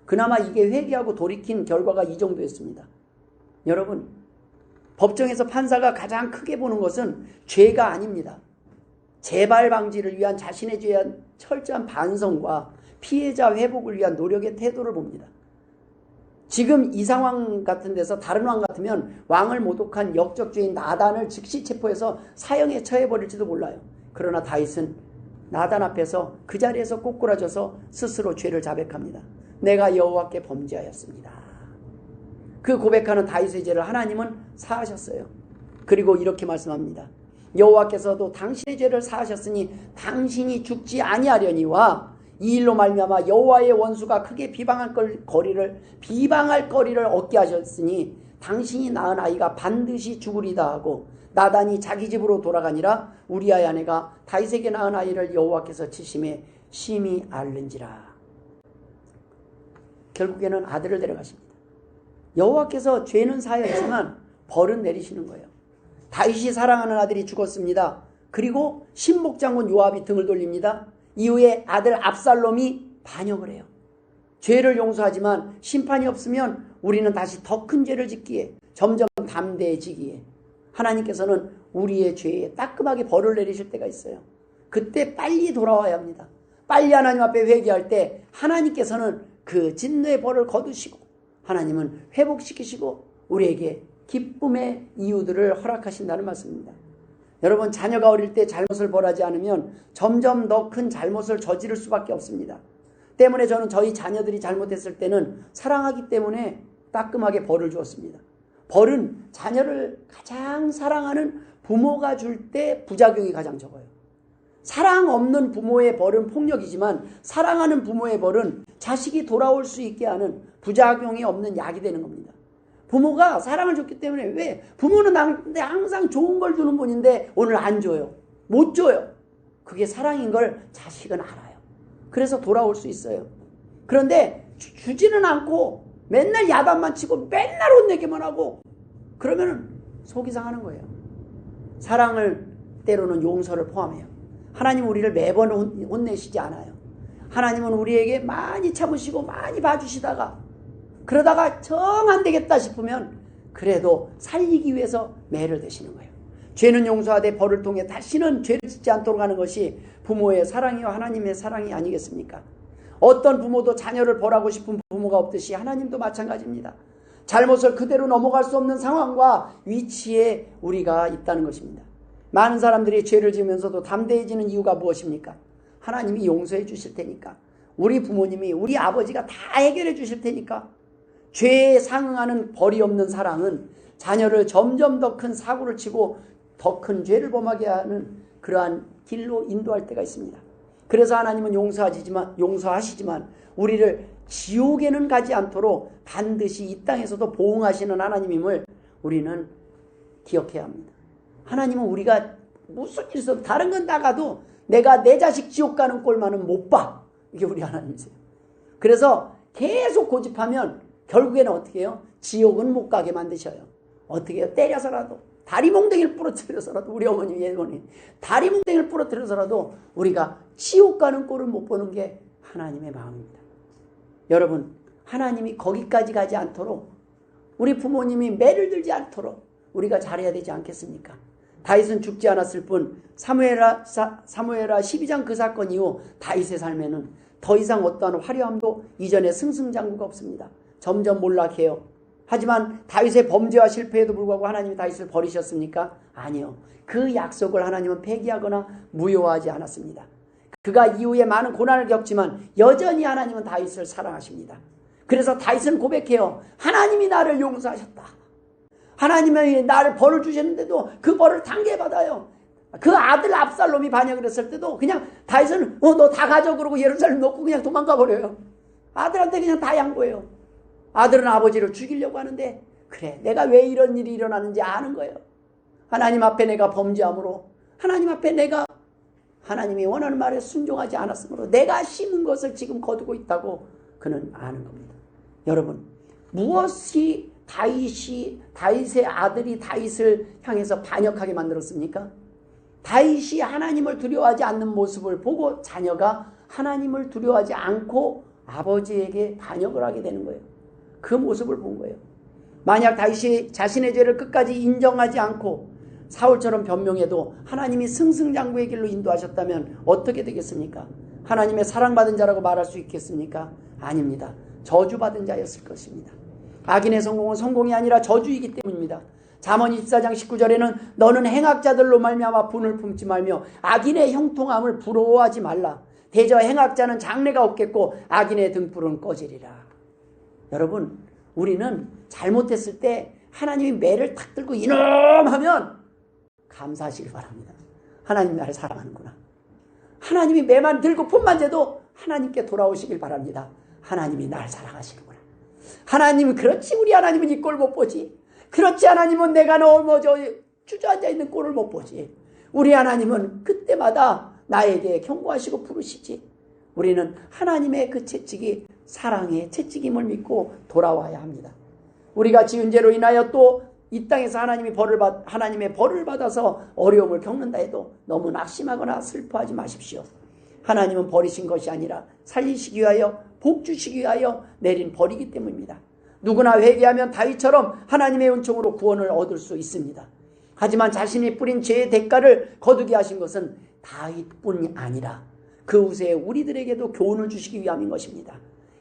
그나마 이게 회개하고 돌이킨 결과가 이 정도였습니다. 여러분, 법정에서 판사가 가장 크게 보는 것은 죄가 아닙니다. 재발 방지를 위한 자신의 죄에 대한 철저한 반성과 피해자 회복을 위한 노력의 태도를 봅니다. 지금 이 상황 같은 데서 다른 왕 같으면 왕을 모독한 역적죄인 나단을 즉시 체포해서 사형에 처해버릴지도 몰라요. 그러나 다윗은 나단 앞에서 그 자리에서 꼬꾸라져서 스스로 죄를 자백합니다. 내가 여호와께 범죄하였습니다. 그 고백하는 다윗의 죄를 하나님은 사하셨어요. 그리고 이렇게 말씀합니다. 여호와께서도 당신의 죄를 사하셨으니 당신이 죽지 아니하려니와 이 일로 말미암아 여호와의 원수가 크게 비방할 거리를 얻게 하셨으니 당신이 낳은 아이가 반드시 죽으리다 하고 나단이 자기 집으로 돌아가니라 우리아의 아내가 다윗에게 낳은 아이를 여호와께서 치심에 심히 앓는지라. 결국에는 아들을 데려가십니다. 여호와께서 죄는 사하였지만 벌은 내리시는 거예요. 다윗이 사랑하는 아들이 죽었습니다. 그리고 신복장군 요압이 등을 돌립니다. 이후에 아들 압살롬이 반역을 해요. 죄를 용서하지만 심판이 없으면 우리는 다시 더 큰 죄를 짓기에 점점 담대해지기에 하나님께서는 우리의 죄에 따끔하게 벌을 내리실 때가 있어요. 그때 빨리 돌아와야 합니다. 빨리 하나님 앞에 회개할 때 하나님께서는 그 진노의 벌을 거두시고 하나님은 회복시키시고 우리에게 기쁨의 이유들을 허락하신다는 말씀입니다. 여러분, 자녀가 어릴 때 잘못을 벌하지 않으면 점점 더 큰 잘못을 저지를 수밖에 없습니다. 때문에 저는 저희 자녀들이 잘못했을 때는 사랑하기 때문에 따끔하게 벌을 주었습니다. 벌은 자녀를 가장 사랑하는 부모가 줄 때 부작용이 가장 적어요. 사랑 없는 부모의 벌은 폭력이지만 사랑하는 부모의 벌은 자식이 돌아올 수 있게 하는 부작용이 없는 약이 되는 겁니다. 부모가 사랑을 줬기 때문에, 왜? 부모는 나한테 항상 좋은 걸 주는 분인데 오늘 안 줘요. 못 줘요. 그게 사랑인 걸 자식은 알아요. 그래서 돌아올 수 있어요. 그런데 주지는 않고 맨날 야단만 치고 맨날 혼내기만 하고 그러면 속이 상하는 거예요. 사랑을 때로는 용서를 포함해요. 하나님은 우리를 매번 혼내시지 않아요. 하나님은 우리에게 많이 참으시고 많이 봐주시다가 그러다가 정 안 되겠다 싶으면 그래도 살리기 위해서 매를 대시는 거예요. 죄는 용서하되 벌을 통해 다시는 죄를 짓지 않도록 하는 것이 부모의 사랑이와 하나님의 사랑이 아니겠습니까? 어떤 부모도 자녀를 벌하고 싶은 부모가 없듯이 하나님도 마찬가지입니다. 잘못을 그대로 넘어갈 수 없는 상황과 위치에 우리가 있다는 것입니다. 많은 사람들이 죄를 지으면서도 담대해지는 이유가 무엇입니까? 하나님이 용서해 주실 테니까. 우리 부모님이, 우리 아버지가 다 해결해 주실 테니까. 죄에 상응하는 벌이 없는 사랑은 자녀를 점점 더 큰 사고를 치고 더 큰 죄를 범하게 하는 그러한 길로 인도할 때가 있습니다. 그래서 하나님은 용서하시지만 우리를 지옥에는 가지 않도록 반드시 이 땅에서도 보응하시는 하나님임을 우리는 기억해야 합니다. 하나님은 우리가 무슨 일 있어도 다른 건 나가도 내가 내 자식 지옥 가는 꼴만은 못 봐. 이게 우리 하나님이세요. 그래서 계속 고집하면 결국에는 어떻게 해요? 지옥은 못 가게 만드셔요. 어떻게 해요? 때려서라도, 다리 몽둥이를 부러뜨려서라도, 우리 어머니, 예언이 다리 몽둥이를 부러뜨려서라도 우리가 지옥 가는 꼴을 못 보는 게 하나님의 마음입니다. 여러분, 하나님이 거기까지 가지 않도록, 우리 부모님이 매를 들지 않도록 우리가 잘해야 되지 않겠습니까? 다윗은 죽지 않았을 뿐 사무엘하 12장 그 사건 이후 다윗의 삶에는 더 이상 어떠한 화려함도 이전에 승승장구가 없습니다. 점점 몰락해요. 하지만 다윗의 범죄와 실패에도 불구하고 하나님이 다윗을 버리셨습니까? 아니요. 그 약속을 하나님은 폐기하거나 무효화하지 않았습니다. 그가 이후에 많은 고난을 겪지만 여전히 하나님은 다윗을 사랑하십니다. 그래서 다윗은 고백해요. 하나님이 나를 용서하셨다. 하나님이 나를 벌을 주셨는데도 그 벌을 당겨받아요. 그 아들 압살롬이 반역을 했을 때도 그냥 다윗은 너 다 가져 그러고 예루살렘 놓고 그냥 도망가 버려요. 아들한테 그냥 다 양보해요. 아들은 아버지를 죽이려고 하는데 그래, 내가 왜 이런 일이 일어나는지 아는 거예요. 하나님 앞에 내가 범죄함으로, 하나님 앞에 내가 하나님이 원하는 말에 순종하지 않았으므로 내가 심은 것을 지금 거두고 있다고 그는 아는 겁니다. 여러분, 무엇이 다윗의 아들이 다윗을 향해서 반역하게 만들었습니까? 다윗이 하나님을 두려워하지 않는 모습을 보고 자녀가 하나님을 두려워하지 않고 아버지에게 반역을 하게 되는 거예요. 그 모습을 본 거예요. 만약 다윗이 자신의 죄를 끝까지 인정하지 않고 사울처럼 변명해도 하나님이 승승장구의 길로 인도하셨다면 어떻게 되겠습니까? 하나님의 사랑받은 자라고 말할 수 있겠습니까? 아닙니다. 저주받은 자였을 것입니다. 악인의 성공은 성공이 아니라 저주이기 때문입니다. 잠언 24장 19절에는 너는 행악자들로 말미암아 분을 품지 말며 악인의 형통함을 부러워하지 말라. 대저 행악자는 장래가 없겠고 악인의 등불은 꺼지리라. 여러분, 우리는 잘못했을 때 하나님이 매를 탁 들고 이놈 하면 감사하시길 바랍니다. 하나님 나를 사랑하는구나. 하나님이 매만 들고 품만 재도 하나님께 돌아오시길 바랍니다. 하나님이 나를 사랑하시는구나. 하나님은 그렇지, 우리 하나님은 이 꼴 못 보지. 그렇지, 하나님은 내가 넘어져 주저앉아 있는 꼴을 못 보지. 우리 하나님은 그때마다 나에게 경고하시고 부르시지. 우리는 하나님의 그 채찍이 사랑의 채찍임을 믿고 돌아와야 합니다. 우리가 지은 죄로 인하여 또 이 땅에서 하나님의 벌을 받아서 어려움을 겪는다 해도 너무 낙심하거나 슬퍼하지 마십시오. 하나님은 버리신 것이 아니라 살리시기 위하여 복 주시기 위하여 내린 벌이기 때문입니다. 누구나 회개하면 다윗처럼 하나님의 은총으로 구원을 얻을 수 있습니다. 하지만 자신이 뿌린 죄의 대가를 거두게 하신 것은 다윗뿐이 아니라 그 후세에 우리들에게도 교훈을 주시기 위함인 것입니다.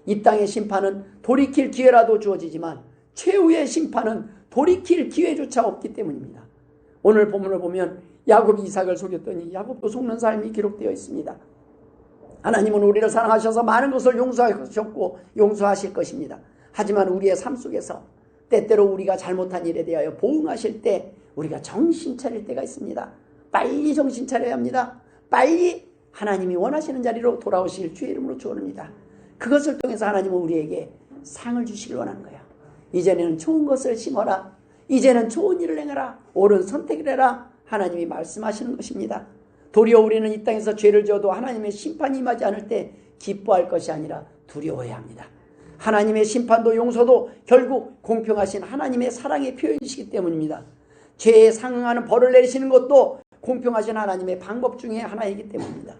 이 땅의 심판은 돌이킬 기회라도 주어지지만 최후의 심판은 돌이킬 기회조차 없기 때문입니다. 오늘 본문을 보면 야곱이 이삭을 속였더니 야곱도 속는 삶이 기록되어 있습니다. 하나님은 우리를 사랑하셔서 많은 것을 용서하셨고 용서하실 것입니다. 하지만 우리의 삶 속에서 때때로 우리가 잘못한 일에 대하여 보응하실 때 우리가 정신 차릴 때가 있습니다. 빨리 정신 차려야 합니다. 빨리 하나님이 원하시는 자리로 돌아오실 주의 이름으로 축원합니다. 그것을 통해서 하나님은 우리에게 상을 주시길 원하는 거예요. 이제는 좋은 것을 심어라. 이제는 좋은 일을 행하라. 옳은 선택을 해라. 하나님이 말씀하시는 것입니다. 도리어 우리는 이 땅에서 죄를 지어도 하나님의 심판이 임하지 않을 때 기뻐할 것이 아니라 두려워해야 합니다. 하나님의 심판도 용서도 결국 공평하신 하나님의 사랑의 표현이시기 때문입니다. 죄에 상응하는 벌을 내리시는 것도 공평하신 하나님의 방법 중에 하나이기 때문입니다.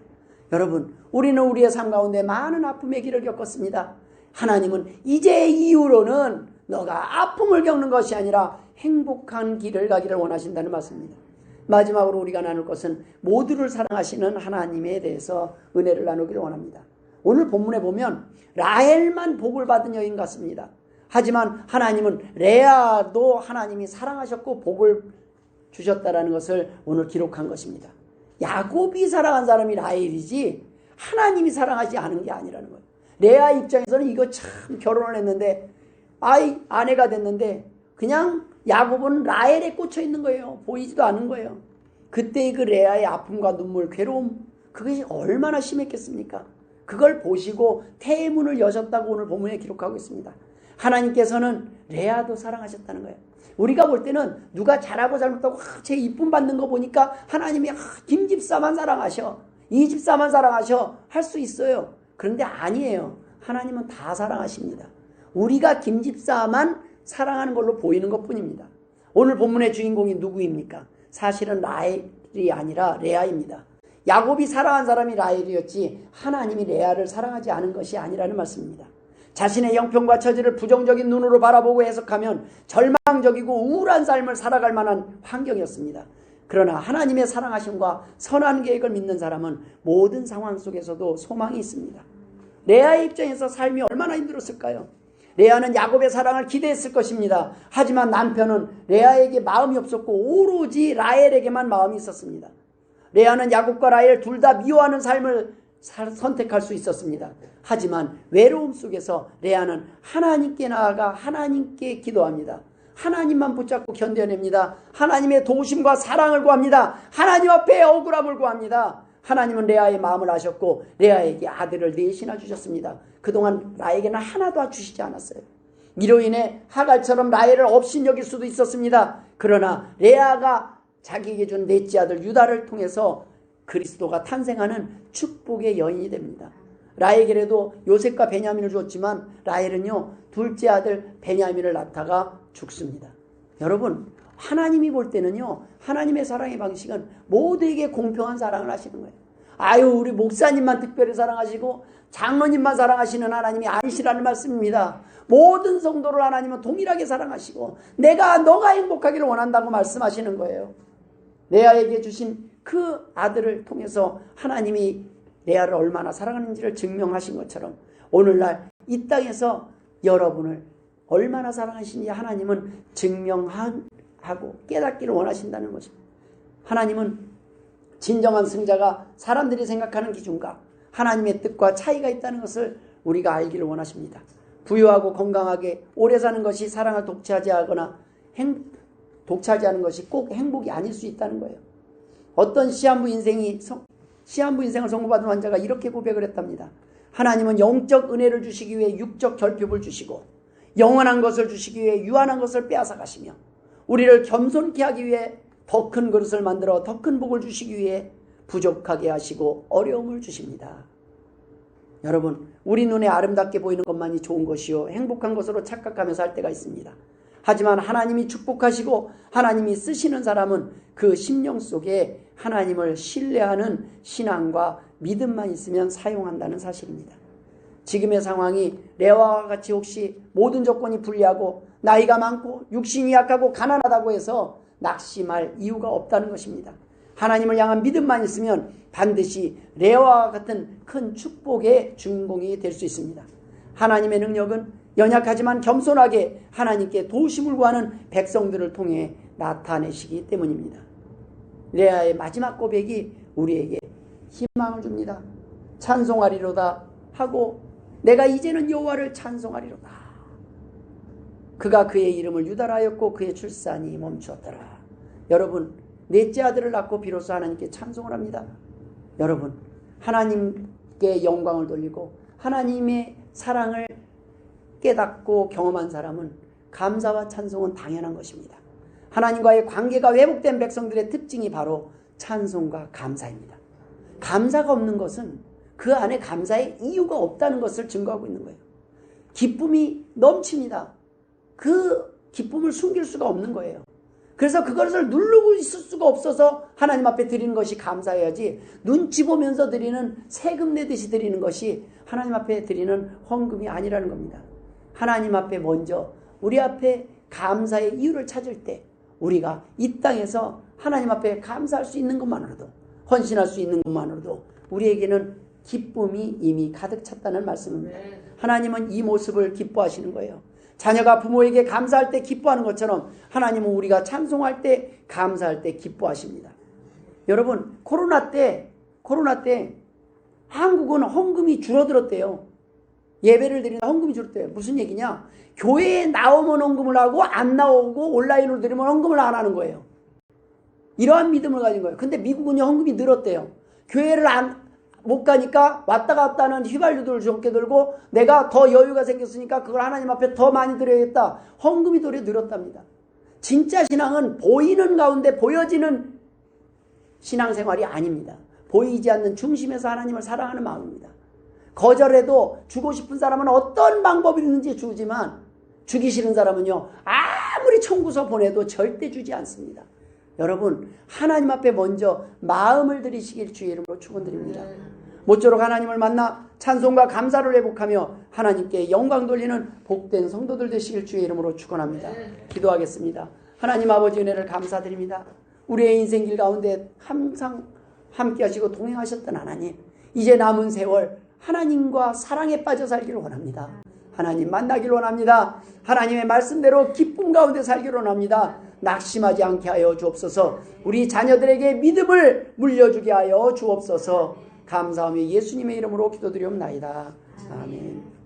여러분, 우리는 우리의 삶 가운데 많은 아픔의 길을 겪었습니다. 하나님은 이제 이후로는 너가 아픔을 겪는 것이 아니라 행복한 길을 가기를 원하신다는 말씀입니다. 마지막으로 우리가 나눌 것은 모두를 사랑하시는 하나님에 대해서 은혜를 나누기를 원합니다. 오늘 본문에 보면 라헬만 복을 받은 여인 같습니다. 하지만 하나님은 레아도 하나님이 사랑하셨고 복을 주셨다라는 것을 오늘 기록한 것입니다. 야곱이 사랑한 사람이 라헬이지 하나님이 사랑하지 않은 게 아니라는 거예요. 레아 입장에서는 이거 참 결혼을 했는데 아내가 됐는데 그냥 야곱은 라헬에 꽂혀 있는 거예요. 보이지도 않은 거예요. 그때의 그 레아의 아픔과 눈물, 괴로움, 그것이 얼마나 심했겠습니까? 그걸 보시고 태문을 여셨다고 오늘 본문에 기록하고 있습니다. 하나님께서는 레아도 사랑하셨다는 거예요. 우리가 볼 때는 누가 잘하고 잘못하고 제 이쁨 받는 거 보니까 하나님이 김 집사만 사랑하셔, 이 집사만 사랑하셔 할 수 있어요. 그런데 아니에요. 하나님은 다 사랑하십니다. 우리가 김 집사만 사랑하는 걸로 보이는 것뿐입니다. 오늘 본문의 주인공이 누구입니까? 사실은 라헬이 아니라 레아입니다. 야곱이 사랑한 사람이 라헬이었지 하나님이 레아를 사랑하지 않은 것이 아니라는 말씀입니다. 자신의 형편과 처지를 부정적인 눈으로 바라보고 해석하면 절망적이고 우울한 삶을 살아갈 만한 환경이었습니다. 그러나 하나님의 사랑하심과 선한 계획을 믿는 사람은 모든 상황 속에서도 소망이 있습니다. 레아의 입장에서 삶이 얼마나 힘들었을까요? 레아는 야곱의 사랑을 기대했을 것입니다. 하지만 남편은 레아에게 마음이 없었고 오로지 라헬에게만 마음이 있었습니다. 레아는 야곱과 라헬 둘 다 미워하는 삶을 선택할 수 있었습니다. 하지만 외로움 속에서 레아는 하나님께 나아가 하나님께 기도합니다. 하나님만 붙잡고 견뎌냅니다. 하나님의 도우심과 사랑을 구합니다. 하나님 앞에 억울함을 구합니다. 하나님은 레아의 마음을 아셨고 레아에게 아들을 넷이나 주셨습니다. 그동안 라헬에게는 하나도 주시지 않았어요. 이로 인해 하갈처럼 라헬을 업신여길 수도 있었습니다. 그러나 레아가 자기에게 준 넷째 아들 유다를 통해서 그리스도가 탄생하는 축복의 여인이 됩니다. 라헬에게도 요셉과 베냐민을 줬지만 라헬은요 둘째 아들 베냐민을 낳다가 죽습니다. 여러분, 하나님이 볼 때는요 하나님의 사랑의 방식은 모두에게 공평한 사랑을 하시는 거예요. 우리 목사님만 특별히 사랑하시고 장로님만 사랑하시는 하나님이 아니시라는 말씀입니다. 모든 성도를 하나님은 동일하게 사랑하시고 너가 행복하기를 원한다고 말씀하시는 거예요. 레아에게 주신 그 아들을 통해서 하나님이 레아를 얼마나 사랑하는지를 증명하신 것처럼 오늘날 이 땅에서 여러분을 얼마나 사랑하시는지 하나님은 증명하고 깨닫기를 원하신다는 것입니다. 하나님은 진정한 승자가 사람들이 생각하는 기준과 하나님의 뜻과 차이가 있다는 것을 우리가 알기를 원하십니다. 부유하고 건강하게 오래 사는 것이 사랑을 독차지하거나 독차지하는 것이 꼭 행복이 아닐 수 있다는 거예요. 어떤 시한부 인생을 선고받은 환자가 이렇게 고백을 했답니다. 하나님은 영적 은혜를 주시기 위해 육적 결핍을 주시고 영원한 것을 주시기 위해 유한한 것을 빼앗아 가시며 우리를 겸손케 하기 위해 더 큰 그릇을 만들어 더 큰 복을 주시기 위해 부족하게 하시고 어려움을 주십니다. 여러분, 우리 눈에 아름답게 보이는 것만이 좋은 것이요 행복한 것으로 착각하며 살 때가 있습니다. 하지만 하나님이 축복하시고 하나님이 쓰시는 사람은 그 심령 속에 하나님을 신뢰하는 신앙과 믿음만 있으면 사용한다는 사실입니다. 지금의 상황이 레아와 같이 혹시 모든 조건이 불리하고 나이가 많고 육신이 약하고 가난하다고 해서 낙심할 이유가 없다는 것입니다. 하나님을 향한 믿음만 있으면 반드시 레아와 같은 큰 축복의 주인공이 될 수 있습니다. 하나님의 능력은 연약하지만 겸손하게 하나님께 도우심을 구하는 백성들을 통해 나타내시기 때문입니다. 레아의 마지막 고백이 우리에게 희망을 줍니다. 찬송하리로다 하고 내가 이제는 여호와를 찬송하리로다. 그가 그의 이름을 유다라 하였고 그의 출산이 멈추었더라. 여러분, 넷째 아들을 낳고 비로소 하나님께 찬송을 합니다. 여러분, 하나님께 영광을 돌리고 하나님의 사랑을 깨닫고 경험한 사람은 감사와 찬송은 당연한 것입니다. 하나님과의 관계가 회복된 백성들의 특징이 바로 찬송과 감사입니다. 감사가 없는 것은 그 안에 감사의 이유가 없다는 것을 증거하고 있는 거예요. 기쁨이 넘칩니다. 그 기쁨을 숨길 수가 없는 거예요. 그래서 그것을 누르고 있을 수가 없어서 하나님 앞에 드리는 것이 감사해야지, 눈치 보면서 드리는, 세금 내듯이 드리는 것이 하나님 앞에 드리는 헌금이 아니라는 겁니다. 하나님 앞에 먼저 우리 앞에 감사의 이유를 찾을 때 우리가 이 땅에서 하나님 앞에 감사할 수 있는 것만으로도, 헌신할 수 있는 것만으로도 우리에게는 기쁨이 이미 가득 찼다는 말씀입니다. 하나님은 이 모습을 기뻐하시는 거예요. 자녀가 부모에게 감사할 때 기뻐하는 것처럼 하나님은 우리가 찬송할 때, 감사할 때 기뻐하십니다. 여러분, 코로나 때 한국은 헌금이 줄어들었대요. 예배를 드리는 헌금이 줄었대요. 무슨 얘기냐? 교회에 나오면 헌금을 하고 안 나오고 온라인으로 드리면 헌금을 안 하는 거예요. 이러한 믿음을 가진 거예요. 근데 미국은 헌금이 늘었대요. 교회를 못 가니까 왔다 갔다 하는 휘발유들을 적게 들고 내가 더 여유가 생겼으니까 그걸 하나님 앞에 더 많이 드려야겠다. 헌금이 도리어 늘었답니다. 진짜 신앙은 보이는 가운데 보여지는 신앙생활이 아닙니다. 보이지 않는 중심에서 하나님을 사랑하는 마음입니다. 거절해도 주고 싶은 사람은 어떤 방법이 있는지 주지만 주기 싫은 사람은요, 아무리 청구서 보내도 절대 주지 않습니다. 여러분, 하나님 앞에 먼저 마음을 들이시길 주의 이름으로 축원드립니다. 모쪼록 하나님을 만나 찬송과 감사를 회복하며 하나님께 영광 돌리는 복된 성도들 되시길 주의 이름으로 축원합니다. 기도하겠습니다. 하나님 아버지 은혜를 감사드립니다. 우리의 인생길 가운데 항상 함께 하시고 동행하셨던 하나님, 이제 남은 세월 하나님과 사랑에 빠져 살기를 원합니다. 하나님 만나기를 원합니다. 하나님의 말씀대로 기쁨 가운데 살기를 원합니다. 낙심하지 않게 하여 주옵소서. 우리 자녀들에게 믿음을 물려주게 하여 주옵소서. 감사하며 예수님의 이름으로 기도드리옵나이다. 아멘.